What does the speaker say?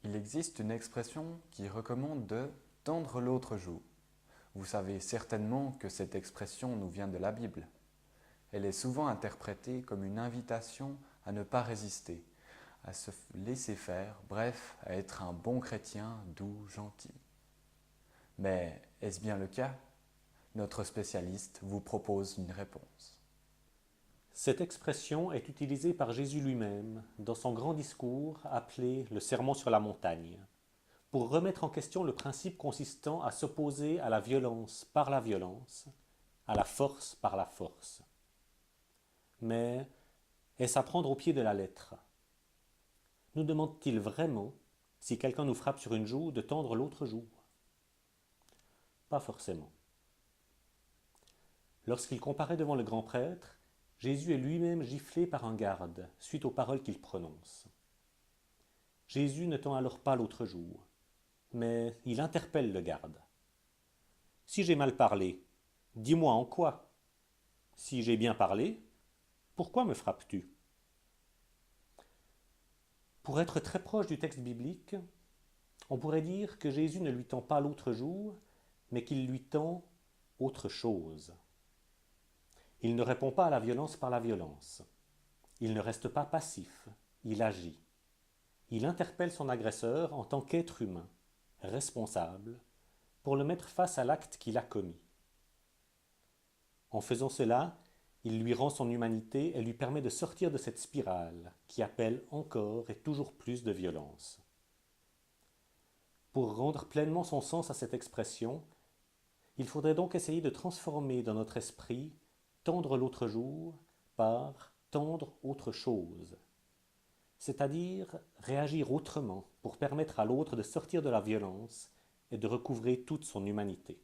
Il existe une expression qui recommande de tendre l'autre joue. Vous savez certainement que cette expression nous vient de la Bible. Elle est souvent interprétée comme une invitation à ne pas résister, à se laisser faire, bref, à être un bon chrétien doux, gentil. Mais est-ce bien le cas? Notre spécialiste vous propose une réponse. Cette expression est utilisée par Jésus lui-même dans son grand discours appelé le Sermon sur la montagne, pour remettre en question le principe consistant à s'opposer à la violence par la violence, à la force par la force. Mais est-ce à prendre au pied de la lettre? Nous demande-t-il vraiment, si quelqu'un nous frappe sur une joue, de tendre l'autre joue? Pas forcément. Lorsqu'il comparaît devant le grand prêtre, Jésus est lui-même giflé par un garde, suite aux paroles qu'il prononce. Jésus ne tend alors pas l'autre joue, mais il interpelle le garde. Si j'ai mal parlé, dis-moi en quoi. Si j'ai bien parlé, pourquoi me frappes-tu? Pour être très proche du texte biblique, on pourrait dire que Jésus ne lui tend pas l'autre joue, mais qu'il lui tend autre chose. Il ne répond pas à la violence par la violence. Il ne reste pas passif, il agit. Il interpelle son agresseur en tant qu'être humain, responsable, pour le mettre face à l'acte qu'il a commis. En faisant cela, il lui rend son humanité et lui permet de sortir de cette spirale qui appelle encore et toujours plus de violence. Pour rendre pleinement son sens à cette expression, il faudrait donc essayer de transformer dans notre esprit tendre l'autre jour par tendre autre chose, c'est-à-dire réagir autrement pour permettre à l'autre de sortir de la violence et de recouvrer toute son humanité.